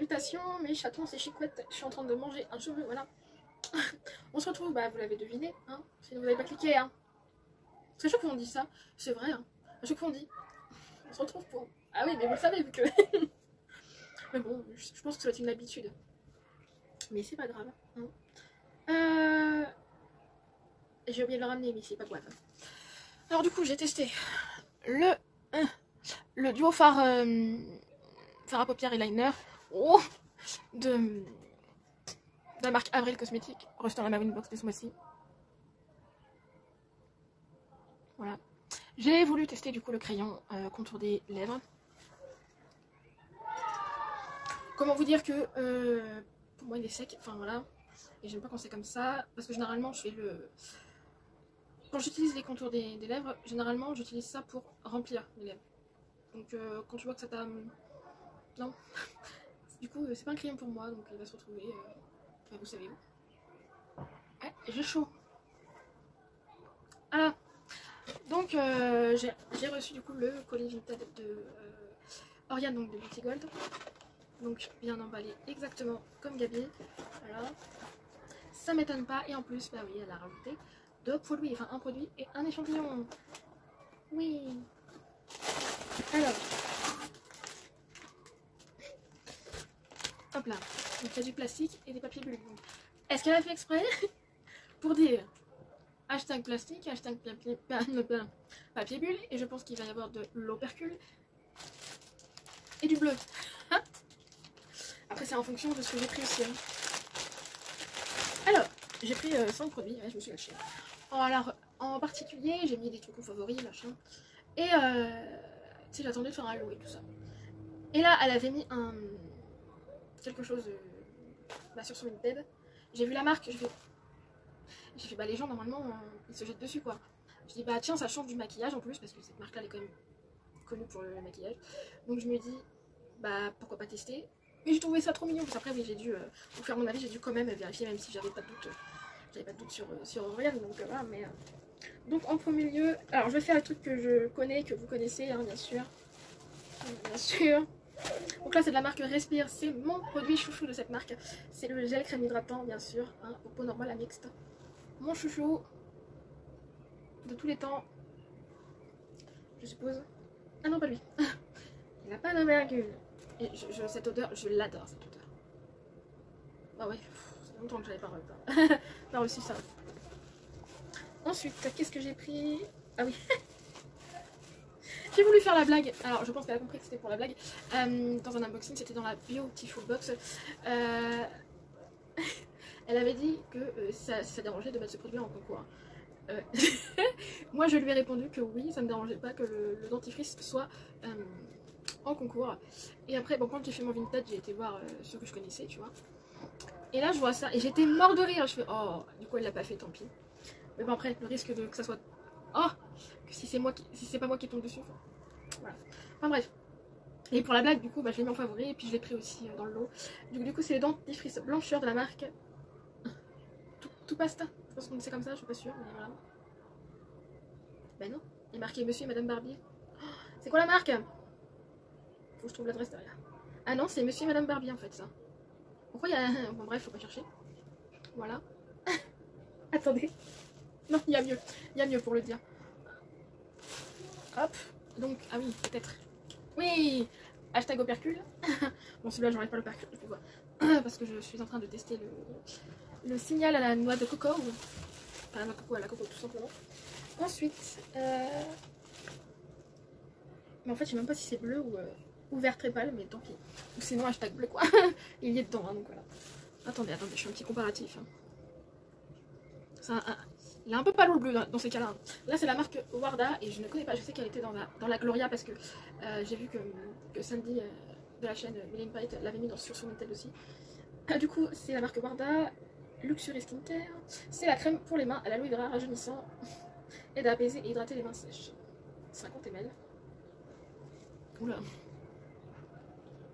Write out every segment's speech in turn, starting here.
Salutations mes chatons, c'est Chicouette, je suis en train de manger un cheveu, voilà. On se retrouve, bah vous l'avez deviné, hein, si vous n'avez pas cliqué, hein. Parce qu'à chaque fois on dit ça, c'est vrai, hein. À chaque fois on dit, on se retrouve pour... Ah oui, mais vous le savez vu que... Mais bon, je pense que ça va être une habitude. Mais c'est pas grave, hein. J'ai oublié de le ramener, mais c'est pas grave. Alors du coup, j'ai testé le duo fard à paupières eyeliner de la marque Avril Cosmétiques, reçu dans la Marine Box de ce mois-ci. Voilà. J'ai voulu tester du coup le crayon contour des lèvres. Comment vous dire que pour moi il est sec, enfin voilà. Et j'aime pas quand c'est comme ça, parce que généralement je fais le... Quand j'utilise les contours des lèvres, généralement j'utilise ça pour remplir les lèvres. Donc quand tu vois que ça t'a... Non. Du coup c'est pas un crayon pour moi, donc il va se retrouver... vous savez où. Ouais, j'ai chaud. Voilà. Donc j'ai reçu du coup le colis Vinted de Oriane, donc de Beauty Gold. Donc bien emballé exactement comme Gabi. Voilà. Ça m'étonne pas. Et en plus, bah oui, elle a rajouté deux produits, enfin un produit et un échantillon. Oui. Alors. Hop là. Donc il y a du plastique et des papiers bulles. Est-ce qu'elle a fait exprès pour dire hashtag plastique, hashtag papier bulle, et je pense qu'il va y avoir de l'opercule et du bleu. Après c'est en fonction de ce que j'ai pris aussi. Hein. Alors, j'ai pris 5 produits, ouais, je me suis lâchée. Alors, en particulier, j'ai mis des trucs favoris, machin. Et tu sais, j'attendais de faire un lot et tout ça. Et là, elle avait mis quelque chose sur son Vinted. J'ai vu la marque, j'ai fait bah les gens normalement ils se jettent dessus quoi. Je dis bah tiens ça change du maquillage en plus parce que cette marque là elle est quand même connue pour le maquillage. Donc je me dis bah pourquoi pas tester. Mais j'ai trouvé ça trop mignon parce qu'après oui j'ai dû pour faire mon avis j'ai dû quand même vérifier même si j'avais pas de doute. J'avais pas de doute sur Oriane donc voilà mais donc en premier lieu alors je vais faire les trucs que je connais que vous connaissez hein, bien sûr. Bien sûr. Donc là c'est de la marque Respire, c'est mon produit chouchou de cette marque. C'est le gel crème hydratant bien sûr, hein, au pot normal à mixte. Mon chouchou de tous les temps, je suppose. Ah non pas lui. Il n'a pas d'envergure. Et cette odeur, je l'adore cette odeur. Ah ouais, ça fait longtemps que je n'avais pas reçu ça. Ensuite, qu'est-ce que j'ai pris? Ah oui. J'ai voulu faire la blague, alors je pense qu'elle a compris que c'était pour la blague. Dans un unboxing, c'était dans la Beautiful Box. Elle avait dit que ça dérangeait de mettre ce produit en concours. Moi je lui ai répondu que oui, ça me dérangeait pas que le dentifrice soit en concours. Et après, bon, quand j'ai fait mon Vinted, j'ai été voir ceux que je connaissais, tu vois. Et là je vois ça et j'étais mort de rire. Je fais oh, du coup elle l'a pas fait, tant pis. Mais bon, après, le risque que ça soit. Oh, que si c'est pas moi qui tombe dessus. Voilà. Enfin bref. Et pour la blague, du coup, bah, je l'ai mis en favori et puis je l'ai pris aussi dans le lot. Du coup, c'est les dentifrice blancheur de la marque tout pasta. Je pense qu'on c'est comme ça, je suis pas sûre, mais voilà. Ben non, il est marqué Monsieur et Madame Barbier. Oh, c'est quoi la marque? Faut que je trouve l'adresse derrière. Ah non, c'est Monsieur et Madame Barbier en fait, ça. Pourquoi il y a. Bon, bref, faut pas chercher. Voilà. Attendez. Non, il y a mieux. Il y a mieux pour le dire. Hop. Donc, ah oui, peut-être. Oui. Hashtag opercule. Bon, celui-là, j'enlève pas l'opercule, je peux voir. Parce que je suis en train de tester le signal à la noix de coco. Enfin, la noix de coco à la coco, tout simplement. Ensuite, mais en fait, je sais même pas si c'est bleu ou vert très pâle, mais tant pis. Ou sinon, hashtag bleu, quoi. Il y est dedans, hein, donc voilà. Attendez, je fais un petit comparatif. Hein. Il est un peu pâle le bleu dans ces cas-là. Là, c'est la marque Warda et je ne connais pas. Je sais qu'elle était dans la Gloria parce que j'ai vu que Sandy de la chaîne Milling Pite l'avait mis sur son Vinted aussi. Du coup, c'est la marque Warda Luxury Skincare. C'est la crème pour les mains à l'aloe vera rajeunissant et d'apaiser et hydrater les mains sèches. 50 ml. Oula.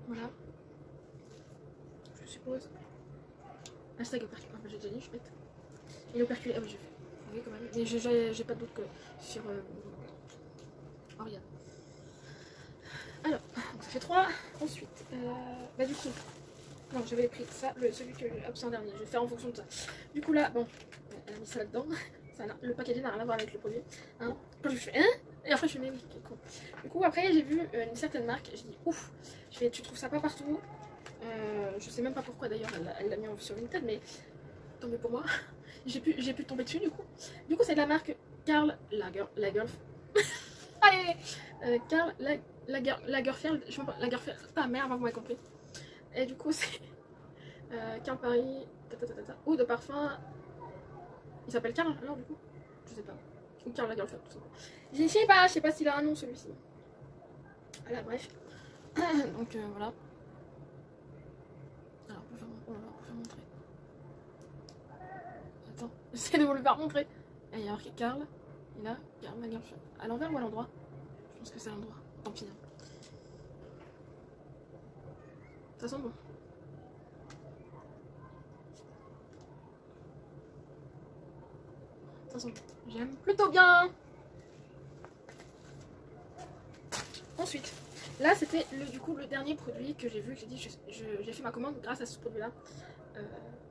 Voilà. Je suppose. Hashtag opercule. Ah, j'ai déjà dit, je pète. Et l'opercule. Ah oui, je fais. Oui, quand même. Mais j'ai pas de doute que sur Oriane. Alors, ça fait 3. Ensuite, bah du coup, Non, j'avais pris ça, celui que j'ai en dernier. Je vais faire en fonction de ça. Du coup, là, bon, elle a mis ça là-dedans. Le packaging n'a rien à voir avec le produit. Hein. Quand je fais, hein. Et après, je fais, mais oui, cool. Du coup, après, j'ai vu une certaine marque. J'ai dit, ouf. Je fais, tu trouves ça pas partout. Je sais même pas pourquoi d'ailleurs, elle l'a mis sur Vinted, mais tant mieux pour moi. J'ai pu tomber dessus, du coup. Du coup, c'est de la marque Karl Lagerfeld. Allez, Karl Lagerfeld. Je sais pas, Lagerfeld. Ah merde, vous m'avez compris. Et du coup, c'est Karl Paris. Ou de parfum. Il s'appelle Karl alors, du coup. Je sais pas. Ou Karl Lagerfeld, tout simplement. Je sais pas s'il a un nom celui-ci. Voilà, bref. Donc voilà. Alors, on va faire montrer. Attends, j'essaie de vous le faire montrer. Et il y a marqué Karl. Et là, Karl Lagerfeld. À l'envers ou à l'endroit? Je pense que c'est à l'endroit. Tant pis. Hein. Ça sent bon. Ça sent bon. J'aime plutôt bien. Ensuite, là c'était du coup le dernier produit que j'ai vu, que j'ai dit j'ai fait ma commande grâce à ce produit là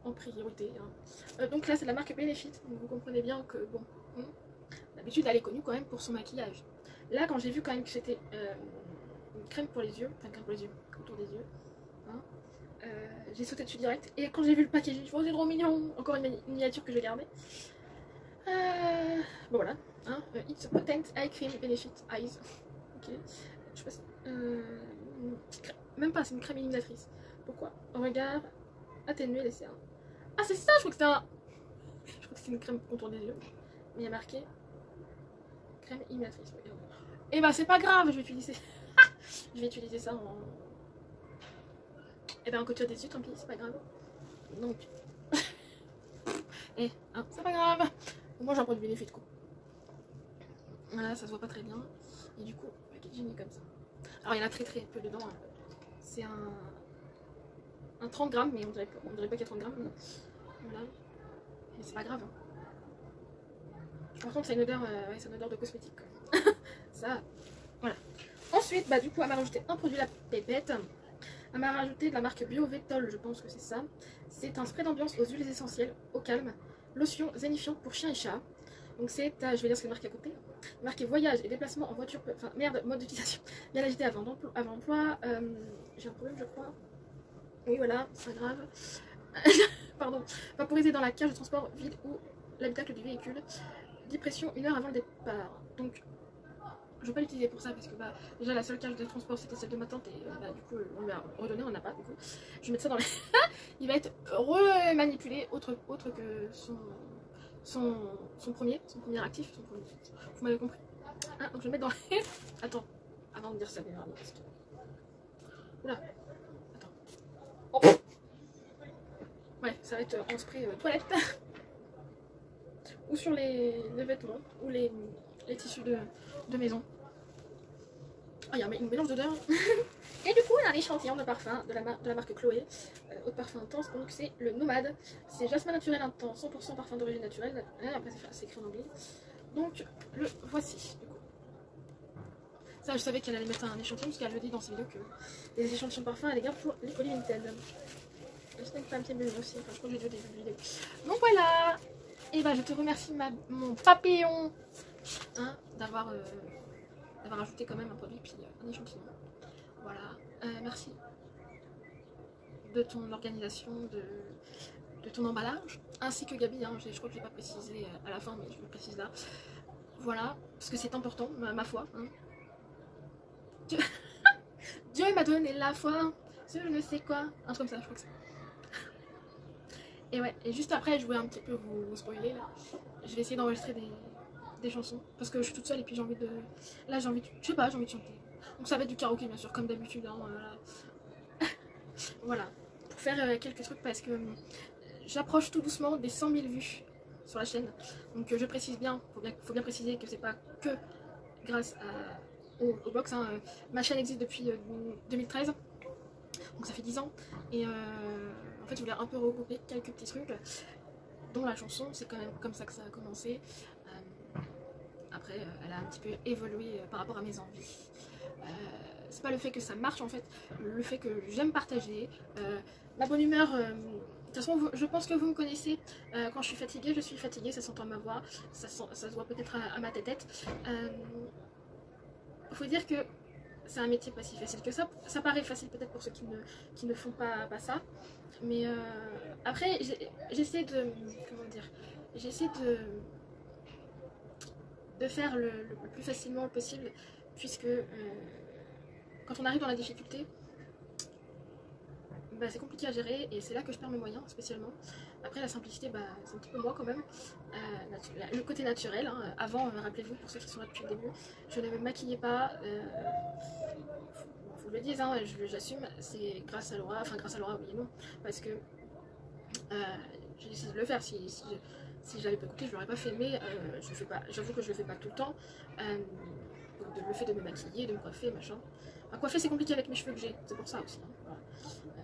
en priorité. Hein. Donc là c'est la marque Benefit, donc vous comprenez bien que bon, d'habitude elle est connue quand même pour son maquillage. Là quand j'ai vu quand même que c'était une crème pour les yeux, enfin crème pour les yeux, autour des yeux, hein, j'ai sauté dessus direct. Et quand j'ai vu le packaging, je me suis dit, oh, c'est trop mignon, encore une miniature que je vais garder. Bon voilà, hein, It's a Potent Eye Cream Benefit Eyes. Ok. Je sais pas si, même pas, c'est une crème illuminatrice. Pourquoi? Regard atténué les cernes. Ah c'est ça, je crois que c'était un... Je crois que c'était une crème contour des yeux. Mais il y a marqué crème illuminatrice. Et bah c'est pas grave, je vais utiliser. Je vais utiliser ça en... Et ben en couture des yeux, tant pis, c'est pas grave. Donc... Et hein, c'est pas grave. Moi j'ai un produit Benefit quoi. Voilà, ça se voit pas très bien. Et du coup, le packaging est comme ça. Alors il y en a très peu dedans. Hein. C'est un 30 grammes, mais on dirait pas qu'il y a 30 grammes. Voilà. Mais c'est pas grave. Hein. Par contre, c'est une odeur, une odeur de cosmétique. Ça, voilà. Ensuite, bah du coup, elle m'a rajouté un produit la pépette. Elle m'a rajouté de la marque BioVétol, je pense que c'est ça. C'est un spray d'ambiance aux huiles essentielles, au calme, lotion zénifiante pour chien et chat. Donc c'est, je vais dire ce que marque à côté. Marqué voyage et déplacement en voiture, enfin merde, mode d'utilisation. Bien agité avant emploi. J'ai un problème je crois. Oui voilà, c'est pas grave. Pardon. Vaporiser dans la cage de transport vide ou l'habitacle du véhicule. Dépression 1 heure avant le départ. Donc je vais pas l'utiliser pour ça parce que bah déjà la seule cage de transport c'était celle de ma tante et bah du coup on lui a redonné, on n'a pas du coup. Je vais mettre ça dans les... Il va être remanipulé autre que son premier actif, vous m'avez compris. Ah, donc je vais le mettre dans les... Attends, avant de dire ça, mais vraiment, parce que... Oula, attends. Oh. Ouais, ça va être en spray toilette. Ou sur les vêtements, ou les tissus de maison. Ah, il y a une mélange d'odeurs. Et du coup, on a un échantillon de parfum de la marque Chloé, eau de parfum intense, donc c'est le Nomade. C'est jasmin naturel intense, 100% parfum d'origine naturelle. Après, c'est écrit en anglais. Donc, le voici, du coup. Ça, je savais qu'elle allait mettre un échantillon, parce qu'elle le dit dans ses vidéos que les échantillons de parfum, elle les garde pour les colis Vinted. C'est une femme qui aime bien aussi, enfin, je crois que j'ai déjà des vidéos. Donc voilà. Et bah, je te remercie, mon papillon, hein, d'avoir ajouté quand même un produit, puis un échantillon. Voilà, merci de ton organisation, de ton emballage, ainsi que Gabi, hein, je crois que je ne l'ai pas précisé à la fin, mais je le précise là. Voilà, parce que c'est important, ma foi. Hein. Dieu m'a donné la foi, je ne sais quoi, un truc comme ça, je crois que c'est. Et ouais, et juste après, je voulais un petit peu vous spoiler là. Je vais essayer d'enregistrer des chansons, parce que je suis toute seule et puis j'ai envie de... Là j'ai envie de... Je sais pas, j'ai envie de chanter. Donc ça va être du karaoké bien sûr, comme d'habitude. Hein, voilà, pour faire quelques trucs parce que j'approche tout doucement des 100 000 vues sur la chaîne. Donc je précise bien, faut bien préciser que c'est pas que grâce au box. Hein. Ma chaîne existe depuis 2013, donc ça fait 10 ans. Et en fait je voulais un peu regrouper quelques petits trucs, dont la chanson, c'est quand même comme ça que ça a commencé. Après, elle a un petit peu évolué par rapport à mes envies. C'est pas le fait que ça marche en fait, le fait que j'aime partager, ma bonne humeur. De toute façon, je pense que vous me connaissez. Quand je suis fatiguée, ça s'entend à ma voix, ça se voit peut-être à ma tête. Faut dire que c'est un métier pas si facile que ça. Ça paraît facile peut-être pour ceux qui ne font pas ça. Mais après, j'essaie de... Comment dire? J'essaie de faire le plus facilement possible, puisque quand on arrive dans la difficulté, bah, c'est compliqué à gérer et c'est là que je perds mes moyens spécialement. Après la simplicité, bah, c'est un petit peu moi quand même. Le côté naturel, hein. Avant, rappelez-vous pour ceux qui sont là depuis le début, je ne me maquillais pas. Faut que je le dise, hein, j'assume, c'est grâce à Laura, enfin grâce à Laura oui et non, parce que j'ai décidé de le faire. Si je l'avais pas écouté, je l'aurais pas fait, mais je fais pas, j'avoue que je le fais pas tout le temps. Le fait de me maquiller, de me coiffer, machin. Enfin, coiffer c'est compliqué avec mes cheveux que j'ai, c'est pour ça aussi. Hein, voilà.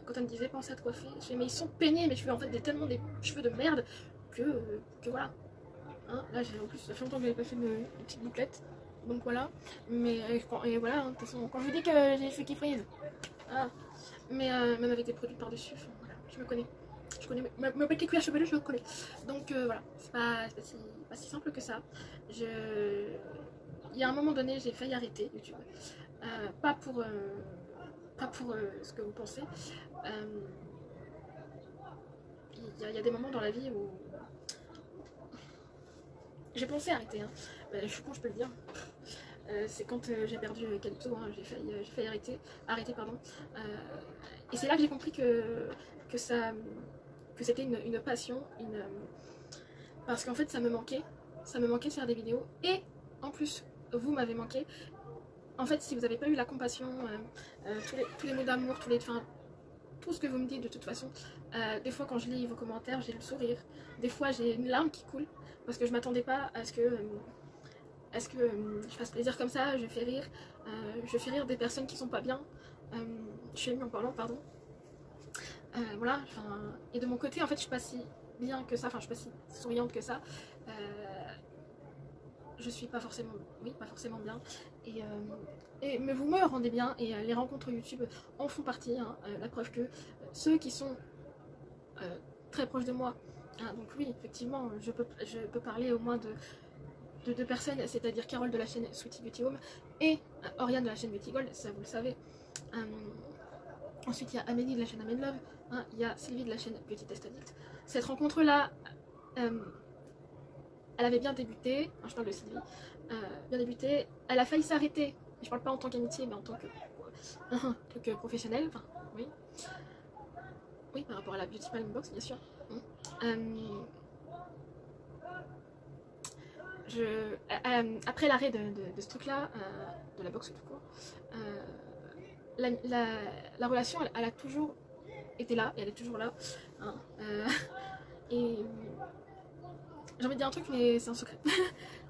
Quand elle me disait pensez à te coiffer, je fais mais ils sont peignés mes cheveux en fait, tellement des cheveux de merde que voilà. Hein, là en plus ça fait longtemps que j'avais pas fait une petite bouclette, donc voilà. Mais et voilà, hein, de toute façon quand je vous dis que j'ai les cheveux qui frisent, ah. Mais même avec des produits par dessus, voilà, je me connais. Je connais ma petite cuillère chevelue, je le connais. Donc voilà, c'est pas si simple que ça. Il y a un moment donné, j'ai failli arrêter YouTube. Pas pour ce que vous pensez. Il y a des moments dans la vie où j'ai pensé arrêter. Hein. Je suis con, je peux le dire. C'est quand j'ai perdu Calypso, hein, j'ai failli arrêter pardon. Et c'est là que j'ai compris que c'était une passion, parce qu'en fait ça me manquait de faire des vidéos, et en plus vous m'avez manqué. En fait, si vous n'avez pas eu la compassion, tous les mots d'amour, tout ce que vous me dites de toute façon, des fois quand je lis vos commentaires, j'ai le sourire, des fois j'ai une larme qui coule, parce que je m'attendais pas à ce que je fasse plaisir comme ça. Je fais rire des personnes qui sont pas bien. Je suis émue en parlant, pardon. Voilà, et de mon côté, en fait, je suis pas si bien que ça, enfin, je suis pas si souriante que ça. Je suis pas forcément bien. Mais vous me rendez bien, et les rencontres YouTube en font partie. Hein, la preuve que ceux qui sont très proches de moi, hein, donc oui, effectivement, je peux parler au moins de deux personnes, c'est-à-dire Carole de la chaîne Sweetie Beauty Home et Oriane de la chaîne Beauty Gold, ça vous le savez. Ensuite, il y a Amélie de la chaîne Amélie Love, hein, il y a Sylvie de la chaîne Beauty Test Addict. Cette rencontre-là, elle avait bien débuté, hein, je parle de Sylvie, bien débuté, elle a failli s'arrêter. Je parle pas en tant qu'amitié, mais en tant que professionnel, enfin, oui. Oui, par rapport à la Beauty Palm Box, bien sûr. Après l'arrêt de ce truc-là, de la boxe tout court, la relation, elle a toujours été là, et elle est toujours là. Hein, et j'ai envie de dire un truc, mais c'est un secret.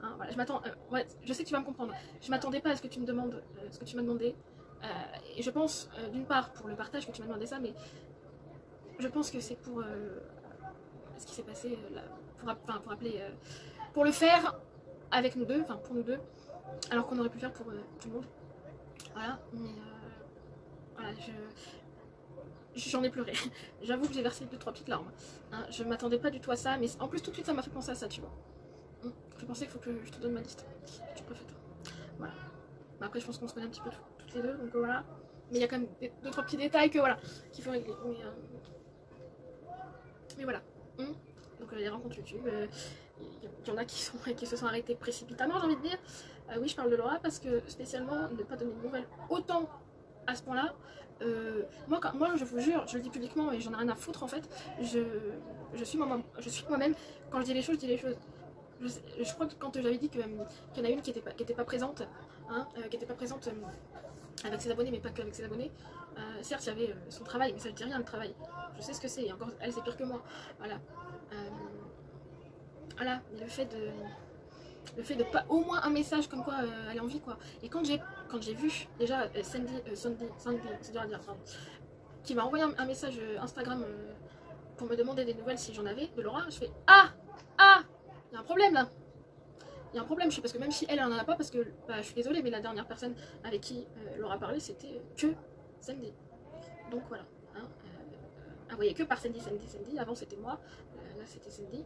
Hein, voilà, ouais, je sais que tu vas me comprendre. Je m'attendais pas à ce que tu me demandes ce que tu m'as demandé. Et je pense, d'une part, pour le partage que tu m'as demandé ça, mais je pense que c'est pour ce qui s'est passé, là, pour appeler, pour le faire avec nous deux, enfin pour nous deux, alors qu'on aurait pu le faire pour tout le monde. Voilà, mais voilà, j'en ai pleuré. J'avoue que j'ai versé 2-3 petites larmes. Hein, je m'attendais pas du tout à ça, mais en plus tout de suite ça m'a fait penser à ça, tu vois. Ça fait penser qu'il faut que je te donne ma liste. Tu préfères. Voilà. Bah, après je pense qu'on se connaît un petit peu toutes les deux, donc voilà. Mais il y a quand même 2-3 petits détails que voilà, qu'il faut régler. Mais voilà. Donc les rencontres YouTube, il y en a qui se sont arrêtés précipitamment, j'ai envie de dire. Oui, je parle de Laura parce que spécialement ne pas donner de nouvelles autant à ce point-là. Moi, je vous jure, je le dis publiquement et j'en ai rien à foutre en fait. Je suis moi-même. Quand je dis les choses, je dis les choses. Je crois que quand j'avais dit qu'il y en a une qui était pas présente, hein, avec ses abonnés, mais pas qu'avec ses abonnés. Certes, il y avait son travail, mais ça ne dit rien le travail. Je sais ce que c'est, et encore, elle c'est pire que moi. Voilà. Voilà, mais le fait de pas au moins un message comme quoi elle est en vie, quoi. Et quand j'ai vu déjà Sandy, c'est dur à dire, pardon, qui m'a envoyé un message Instagram pour me demander des nouvelles si j'en avais de Laura, je fais ah, il y a un problème là. il y a un problème, parce que même si elle en a pas, parce que bah, je suis désolée, mais la dernière personne avec qui Laura parlait, c'était que Sandy. Donc voilà. Hein, ah, vous voyez, que par Sandy. Avant c'était moi, là c'était Sandy.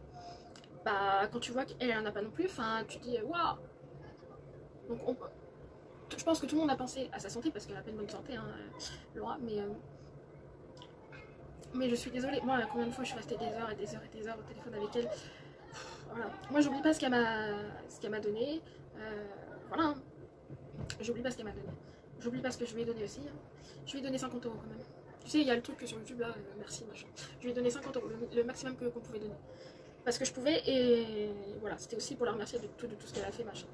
Bah, quand tu vois qu'elle en a pas non plus, enfin, tu dis waouh. Donc je pense que tout le monde a pensé à sa santé parce qu'elle a pas une bonne santé, hein, Laura, mais je suis désolée. Moi, combien de fois je suis restée des heures et des heures et des heures au téléphone avec elle. Voilà. Moi, j'oublie pas ce qu'elle m'a donné. Voilà. J'oublie pas ce qu'elle m'a donné. J'oublie pas ce que je lui ai donné aussi. Hein. Je lui ai donné 50 € quand même. Tu sais, il y a le truc sur YouTube là, merci machin. Je lui ai donné 50 €, le maximum qu'on pouvait donner. Parce que je pouvais, et voilà, c'était aussi pour la remercier de tout ce qu'elle a fait, machin.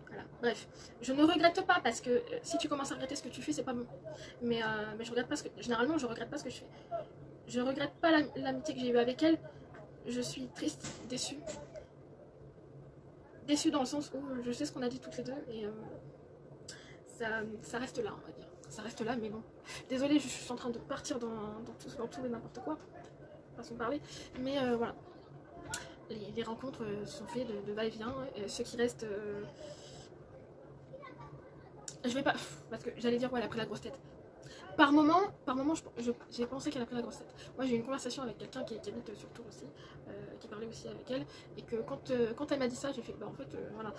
Voilà. Bref, je ne regrette pas parce que si tu commences à regretter ce que tu fais, c'est pas bon. Mais je regrette pas généralement, je regrette pas ce que je fais. Je regrette pas l'amitié que j'ai eue avec elle. Je suis triste, déçue. Déçue dans le sens où je sais ce qu'on a dit toutes les deux et ça reste là, on va dire. Ça reste là, mais bon. Désolée, je suis en train de partir dans tout et n'importe quoi, façon de parler. Mais voilà. Les rencontres sont faites de va-et-vient. Ceux qui restent... je vais pas... Parce que j'allais dire, ouais, elle a pris la grosse tête. Par moment j'ai pensé qu'elle a pris la grosse tête. Moi, j'ai eu une conversation avec quelqu'un qui habite sur Tours aussi, qui parlait aussi avec elle, et que quand elle m'a dit ça, j'ai fait, bah en fait, voilà.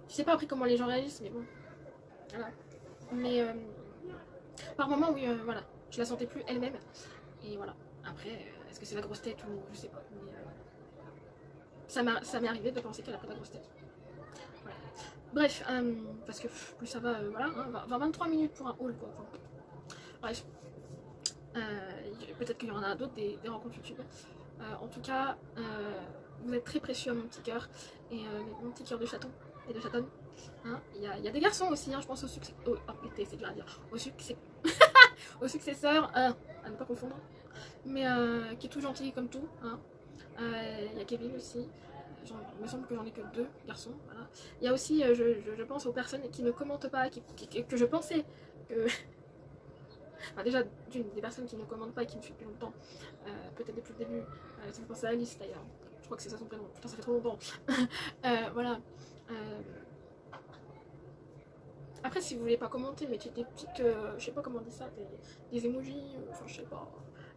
Je sais pas après comment les gens réagissent, mais bon, voilà. Mais par moment, oui, voilà, je la sentais plus elle-même, et voilà. Après, est-ce que c'est la grosse tête ou je sais pas, mais ça m'est arrivé de penser qu'elle a pris la grosse tête. Voilà. Bref, parce que plus ça va, voilà, hein, 23 minutes pour un haul, quoi. Enfin, bref. Peut-être qu'il y en a d'autres, des rencontres YouTube. En tout cas, vous êtes très précieux à mon petit cœur et mon petit cœur de chaton et de chatonne. Hein, il y a des garçons aussi, hein, je pense au succès. Oh, c'est dur à dire. Au succès. Au successeur, à ne pas confondre. Mais qui est tout gentil comme tout. Hein. Il y a Kevin aussi. Il me semble que j'en ai que 2 garçons. Voilà. Il y a aussi, je pense aux personnes qui ne commentent pas, que je pensais que. Enfin, déjà, des personnes qui ne commentent pas et qui me suivent depuis longtemps, peut-être depuis le début, ça me pense à Alice d'ailleurs, je crois que c'est ça son prénom, putain ça fait trop longtemps. Voilà. Après, si vous voulez pas commenter, mettez des petites, je sais pas comment on dit ça, des emojis, enfin je sais pas.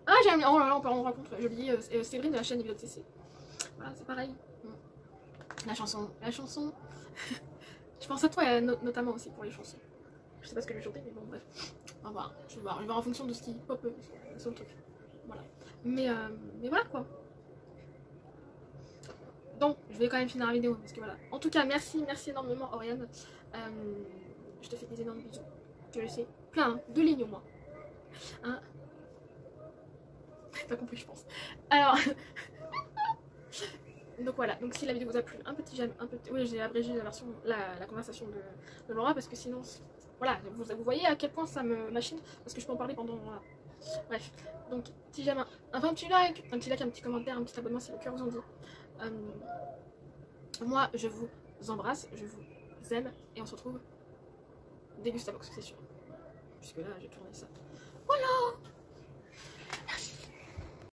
Ah, j'ai un... Oh là là, on peut en rencontre, je lis Séverine de la chaîne Épisode CC. Voilà, c'est pareil. La chanson. Je pense à toi notamment aussi pour les chansons. Je sais pas ce que je vais chanter, mais bon, bref. On va voir. Je vais voir en fonction de ce qui pop sur le truc. Voilà. Mais voilà quoi. Donc, je vais quand même finir la vidéo parce que voilà. En tout cas, merci énormément, Oriane. Je te fais des énormes bisous. Je le sais. Plein, 2 lignes au moins. Hein. T'as compris, je pense. Alors. Donc voilà, donc si la vidéo vous a plu, un petit j'aime, oui, j'ai abrégé la conversation de Laura parce que sinon, voilà, vous voyez à quel point ça me machine parce que je peux en parler pendant, voilà. Bref, donc petit j'aime, un petit like, un petit commentaire, un petit abonnement si le cœur vous en dit. Moi, je vous embrasse, je vous aime et on se retrouve dès Gustabox, c'est sûr. Puisque là, j'ai tourné ça. Voilà.